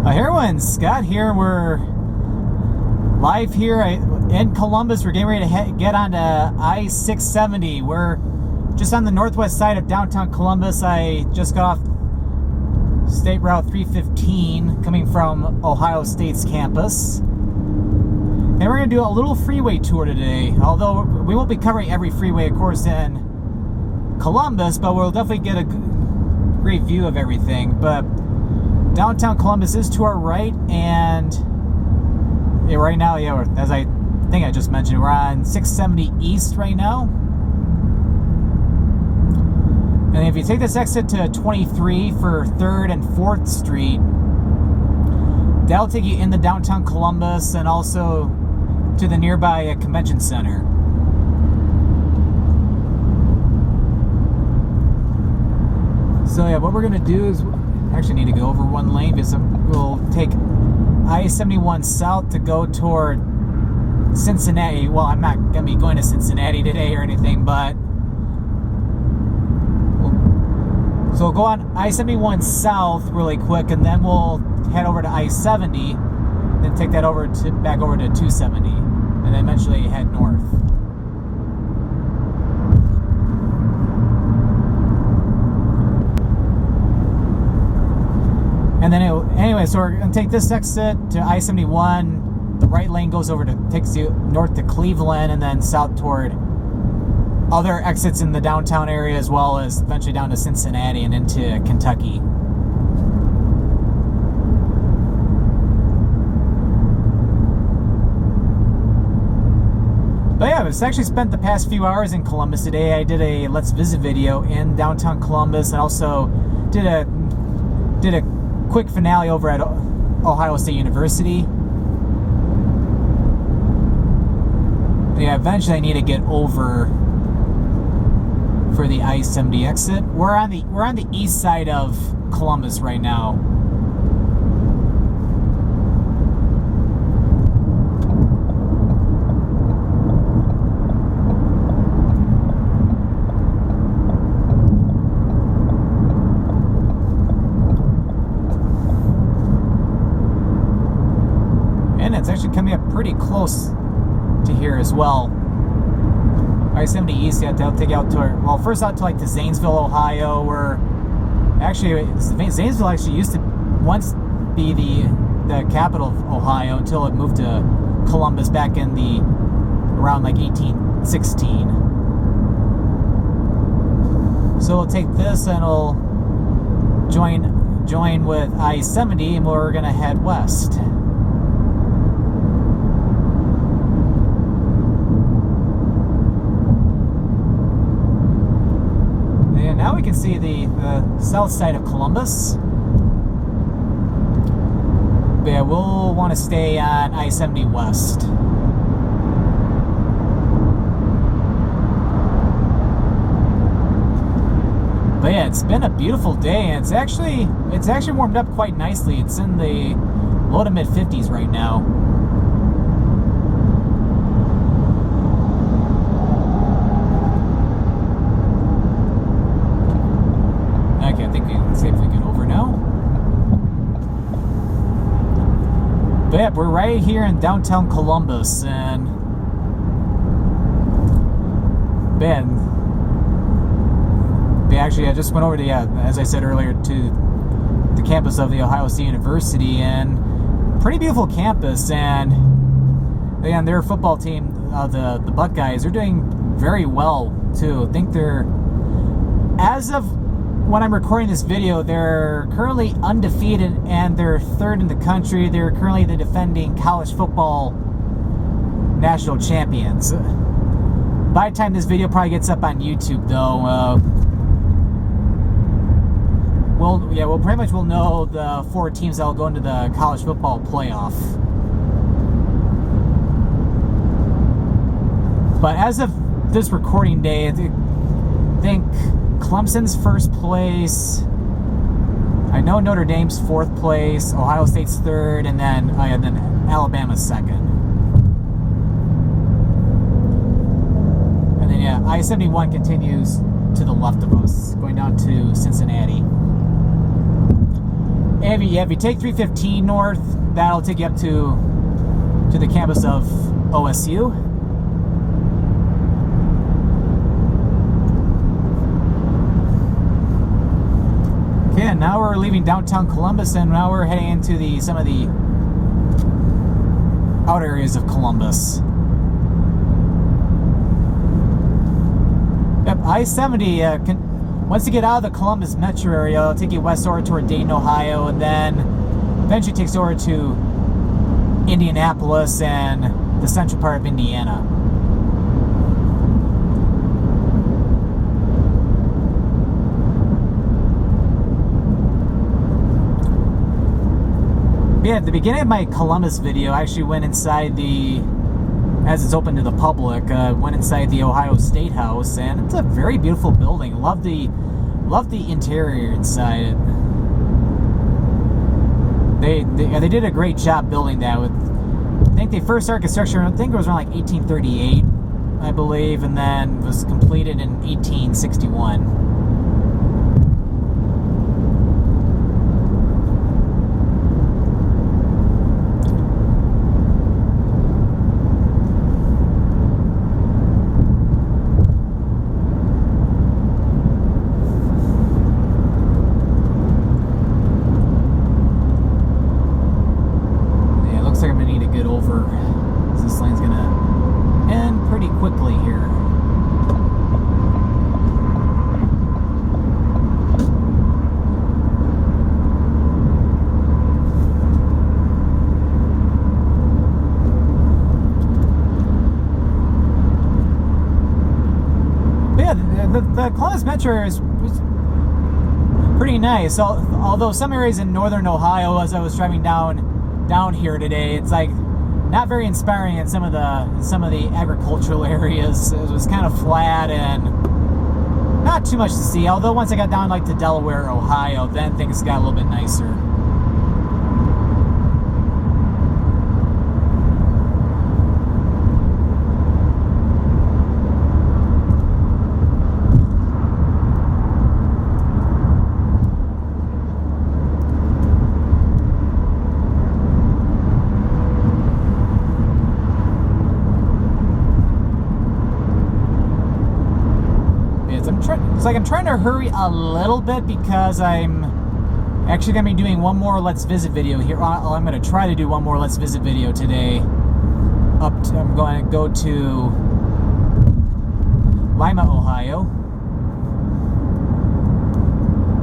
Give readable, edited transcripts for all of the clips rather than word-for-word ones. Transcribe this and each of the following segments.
Hey everyone, Scott here. We're live here in Columbus. We're getting ready to get onto I-670. We're just on the northwest side of downtown Columbus. I just got off State Route 315 coming from Ohio State's campus. And we're going to do a little freeway tour today. Although we won't be covering every freeway, of course, in Columbus, but we'll definitely get a great view of everything. But downtown Columbus is to our right, and right now, as I think I just mentioned, we're on 670 East right now. And if you take this exit to 23 for 3rd and 4th Street, that'll take you into downtown Columbus and also to the nearby convention center. So yeah, what we're going to do is actually need to go over one lane because we'll take I-71 south to go toward Cincinnati. Well, I'm not going to be going to Cincinnati today or anything, but so we'll go on I-71 south really quick, and then we'll head over to I-70, then take that back over to 270, and then eventually head north. And then anyway, so we're going to take this exit to I-71. The right lane takes you north to Cleveland and then south toward other exits in the downtown area, as well as eventually down to Cincinnati and into Kentucky. But yeah, I've actually spent the past few hours in Columbus today. I did a Let's Visit video in downtown Columbus, and also did a quick finale over at Ohio State University. Yeah, eventually I need to get over for the I-70 exit. We're on the east side of Columbus right now. It's actually coming up pretty close to here as well. I-70 East, that'll take you out to first out to like to Zanesville, Ohio, where actually Zanesville actually used to once be the capital of Ohio until it moved to Columbus back in around like 1816. So we'll take this and it'll join with I-70, and we're gonna head west. Now we can see the south side of Columbus. But yeah, we'll want to stay on I-70 West. But yeah, it's been a beautiful day, and it's actually warmed up quite nicely. It's in the low to mid 50s right now. But yeah, we're right here in downtown Columbus, and actually I just went over to, as I said earlier, to the campus of the Ohio State University, and pretty beautiful campus. And again, their football team, the Buckeyes, are doing very well too. I think they're, as of when I'm recording this video, they're currently undefeated and they're 3rd in the country. They're currently the defending college football national champions. By the time this video probably gets up on YouTube, though, we'll pretty much know the 4 teams that will go into the college football playoff. But as of this recording day, I think Clemson's 1st place. I know Notre Dame's 4th place, Ohio State's 3rd, and then Alabama's 2nd. And then I-71 continues to the left of us, going down to Cincinnati. if you take 315 north, that'll take you up to the campus of OSU. Okay, and now we're leaving downtown Columbus, and now we're heading into some of the outer areas of Columbus. Yep, I-70, once you get out of the Columbus metro area, it'll take you west over toward Dayton, Ohio, and then eventually takes you over to Indianapolis and the central part of Indiana. Yeah, at the beginning of my Columbus video, I actually went inside as it's open to the public, went inside the Ohio State House, and it's a very beautiful building. Love the interior inside it. They did a great job building that. I think they first started construction, I think it was around like 1838, I believe, and then was completed in 1861. The Columbus Metro was pretty nice. Although some areas in northern Ohio, as I was driving down here today, it's like not very inspiring in some of the agricultural areas. It was kind of flat and not too much to see. Although once I got down like to Delaware, Ohio, then things got a little bit nicer. I'm trying to hurry a little bit because I'm actually going to be doing one more Let's Visit video here. I'm going to try to do one more Let's Visit video today. I'm going to go to Lima, Ohio.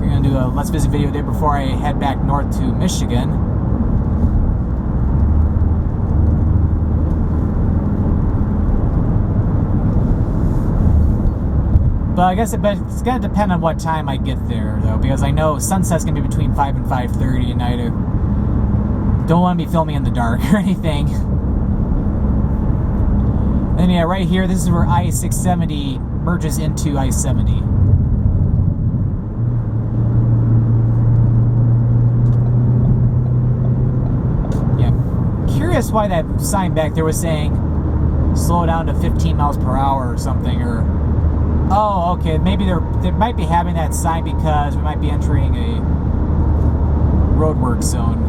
I'm going to do a Let's Visit video there before I head back north to Michigan. But I guess it's going to depend on what time I get there, though, because I know sunset's going to be between 5 and 5:30, and I don't want to be filming in the dark or anything. And yeah, right here, this is where I-670 merges into I-70. Yeah, curious why that sign back there was saying slow down to 15 miles per hour or something, or... Oh, okay. Maybe they might be having that sign because we might be entering a roadwork zone.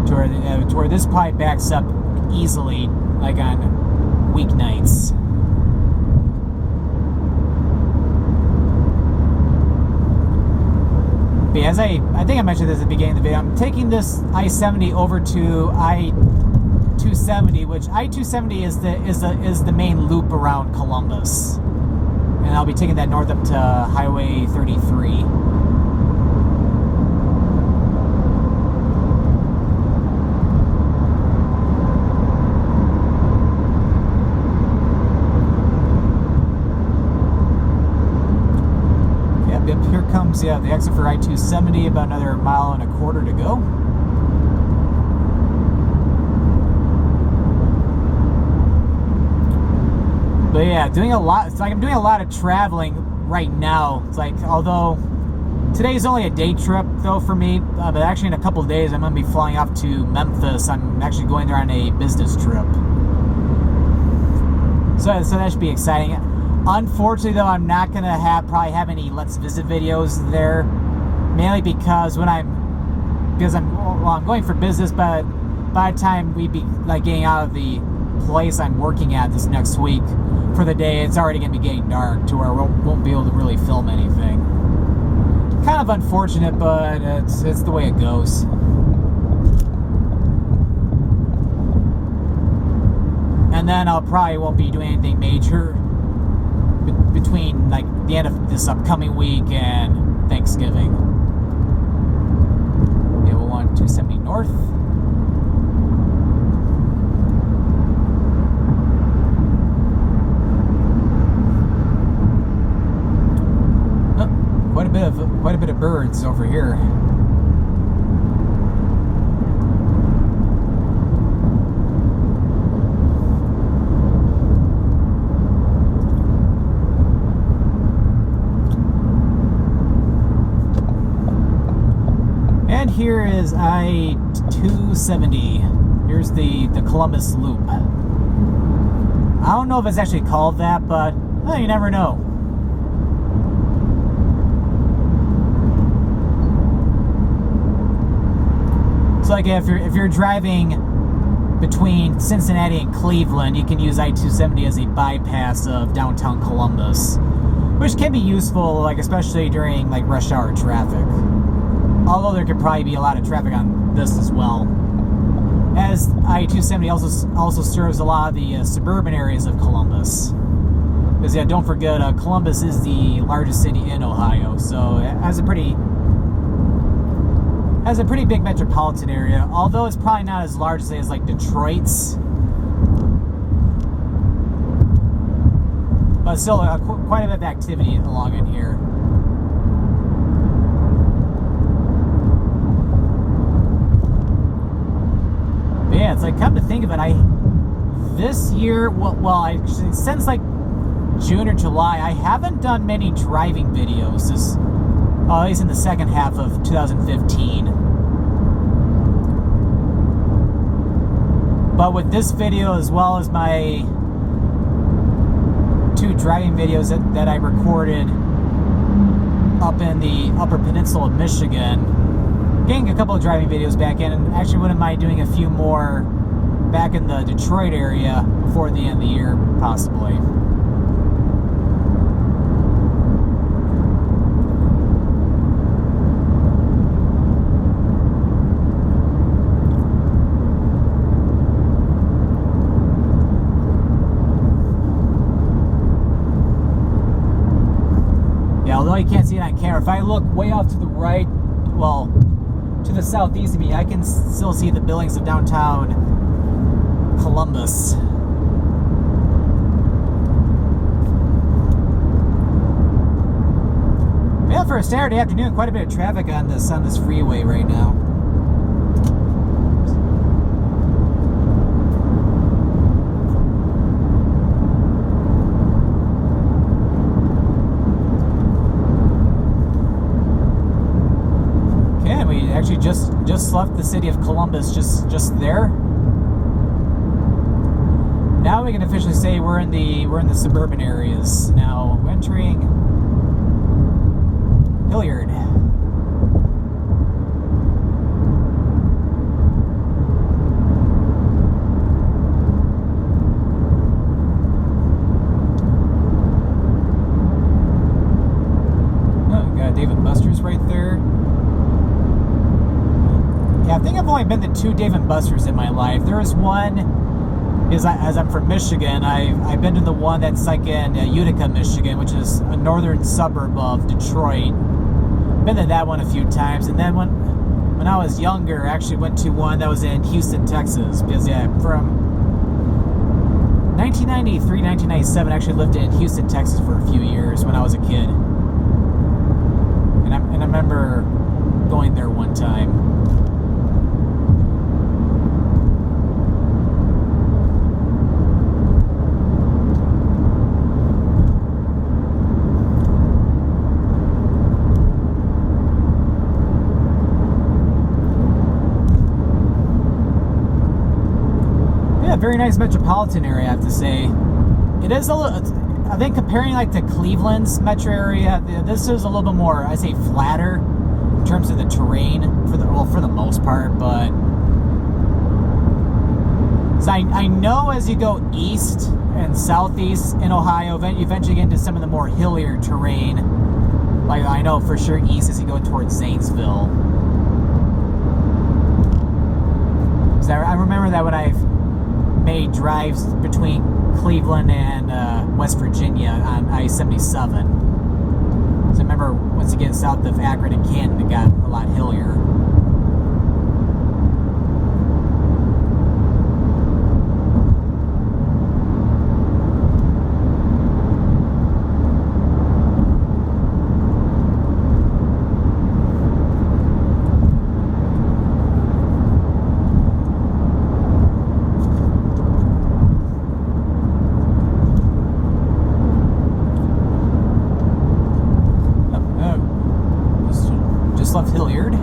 To where this pipe backs up easily, like on weeknights. But as I think I mentioned this at the beginning of the video, I'm taking this I-70 over to I-270, which I-270 is the main loop around Columbus, and I'll be taking that north up to Highway 33. Yep, here comes the exit for I-270. About another 1.25 miles to go. But yeah, doing a lot. It's like I'm doing a lot of traveling right now. It's like, although today's only a day trip though for me, but actually in a couple of days I'm gonna be flying off to Memphis. I'm actually going there on a business trip. So that should be exciting. Unfortunately, though, I'm not gonna probably have any Let's Visit videos there, mainly because I'm going for business, but by the time we be like getting out of the place I'm working at this next week for the day, it's already gonna be getting dark to where we won't be able to really film anything. Kind of unfortunate, but it's the way it goes. And then I'll probably won't be doing anything major between like the end of this upcoming week and Thanksgiving. Yeah, we'll want 270 north. Oh, quite a bit of birds over here. And here is I-270. Here's the Columbus Loop. I don't know if it's actually called that, but well, you never know. So like if you're driving between Cincinnati and Cleveland, you can use I-270 as a bypass of downtown Columbus, which can be useful, like especially during like rush hour traffic. Although there could probably be a lot of traffic on this as well, as I-270 also serves a lot of the suburban areas of Columbus. Because yeah, don't forget, Columbus is the largest city in Ohio, so it has a pretty big metropolitan area. Although it's probably not as large as like Detroit's, but still quite a bit of activity along in here. Yeah, it's like, come to think of it, this year, since like June or July, I haven't done many driving videos, at least in the second half of 2015. But with this video, as well as my 2 driving videos that I recorded up in the Upper Peninsula of Michigan, getting a couple of driving videos back in, and actually wouldn't mind doing a few more back in the Detroit area before the end of the year, possibly. Yeah, although you can't see it on camera, if I look way off to the right, well, to the southeast of me, I can still see the buildings of downtown Columbus. Yeah, for a Saturday afternoon, quite a bit of traffic on this freeway right now. Actually just left the city of Columbus just there. Now we can officially say we're in the suburban areas. Now entering Hilliard. Oh, we got Dave & Buster's right there. Yeah, I think I've only been to 2 Dave & Buster's in my life. There is one, as I'm from Michigan, I've been to the one that's like in Utica, Michigan, which is a northern suburb of Detroit. Been to that one a few times, and then when I was younger, I actually went to one that was in Houston, Texas. Because yeah, from 1993, 1997, I actually lived in Houston, Texas for a few years when I was a kid, and I remember going there one time. Very nice metropolitan area, I have to say. It is a little, I think comparing like to Cleveland's metro area, this is a little bit more, I say, flatter in terms of the terrain for the most part. But so I know as you go east and southeast in Ohio, you eventually get into some of the more hillier terrain. Like I know for sure east as you go towards Zanesville. So I remember that when I've made drives between Cleveland and West Virginia on I-77. So I remember once you get south of Akron and Canton, it got a lot hillier. Left Hilliard.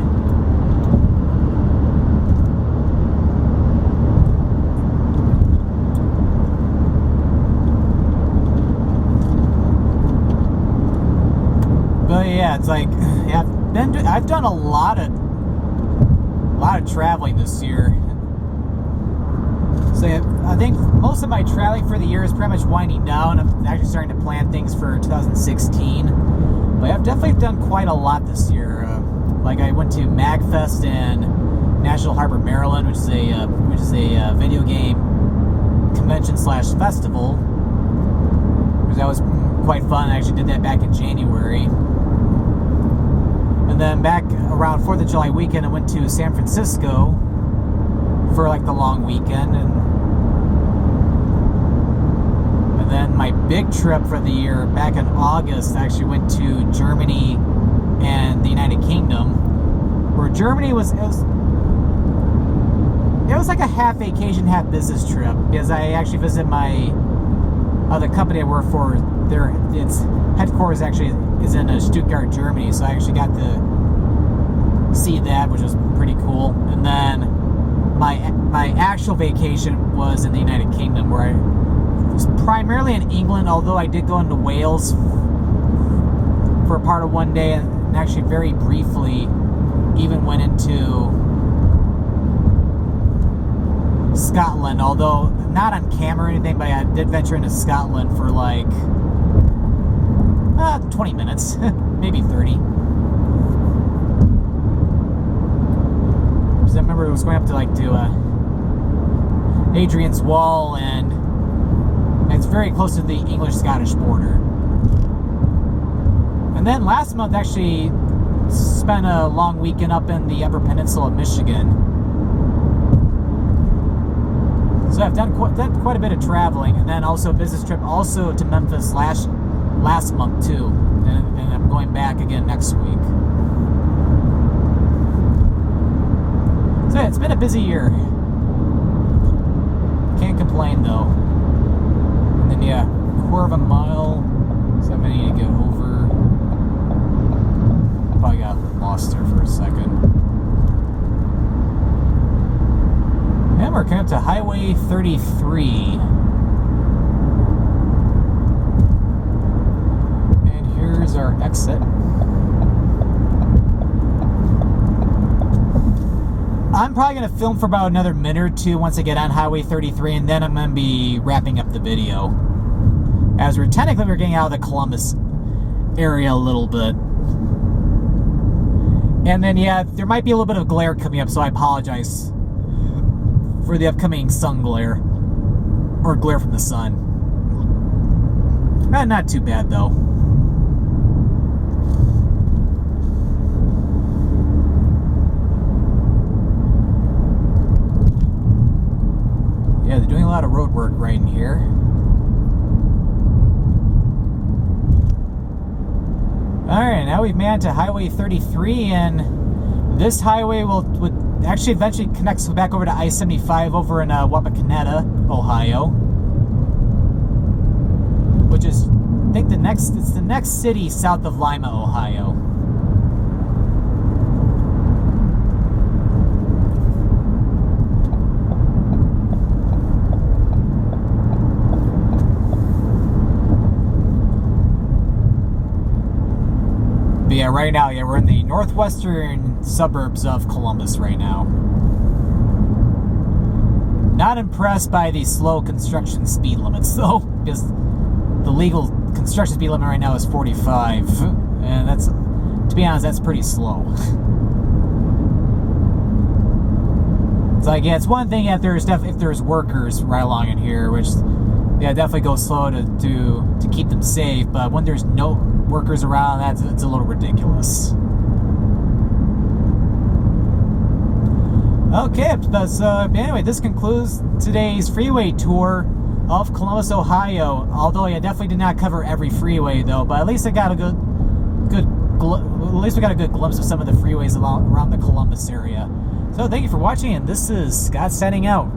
But yeah, it's like I've done a lot of traveling this year. So yeah, I think most of my traveling for the year is pretty much winding down. I'm actually starting to plan things for 2016. But I've definitely done quite a lot this year. Like I went to MagFest in National Harbor, Maryland, which is a video game convention / festival. That was quite fun. I actually did that back in January. And then back around 4th of July weekend, I went to San Francisco for like the long weekend. And then my big trip for the year back in August, I actually went to Germany and the United Kingdom, where Germany was like a half vacation, half business trip, because I actually visited my other company I work for. Its headquarters actually is in Stuttgart, Germany, so I actually got to see that, which was pretty cool. And then my actual vacation was in the United Kingdom, where I was primarily in England, although I did go into Wales for a part of one day, and actually very briefly even went into Scotland, although not on camera or anything, but I did venture into Scotland for like 20 minutes, maybe 30. Because I remember it was going up to Adrian's Wall, and it's very close to the English-Scottish border. And then last month, actually spent a long weekend up in the Upper Peninsula of Michigan. So I've done quite a bit of traveling, and then also a business trip also to Memphis last month too, and I'm going back again next week. So yeah, it's been a busy year. Can't complain though. And then yeah, quarter of a mile. So I'm gonna need to get over. I got lost there for a second. And we're coming up to Highway 33. And here's our exit. I'm probably going to film for about another minute or two once I get on Highway 33, and then I'm going to be wrapping up the video. As we're getting out of the Columbus area a little bit. And then, yeah, there might be a little bit of glare coming up, so I apologize for the upcoming sun glare. Or glare from the sun. Not too bad, though. Yeah, they're doing a lot of road work right in here. Alright, now we've made it to Highway 33, and this highway would actually eventually connects back over to I-75 over in Wapakoneta, Ohio. Which is, I think, it's the next city south of Lima, Ohio. yeah, right now, yeah, we're in the northwestern suburbs of Columbus right now. Not impressed by the slow construction speed limits, though, because the legal construction speed limit right now is 45, and that's, to be honest, that's pretty slow. It's like, yeah, it's one thing if there's workers right along in here, which, yeah, definitely go slow to keep them safe, but when there's no workers around, it's a little ridiculous. Okay, so anyway, this concludes today's freeway tour of Columbus, Ohio. Although I definitely did not cover every freeway, though, but at least I got a good glimpse of some of the freeways around the Columbus area. So thank you for watching, and this is Scott signing out.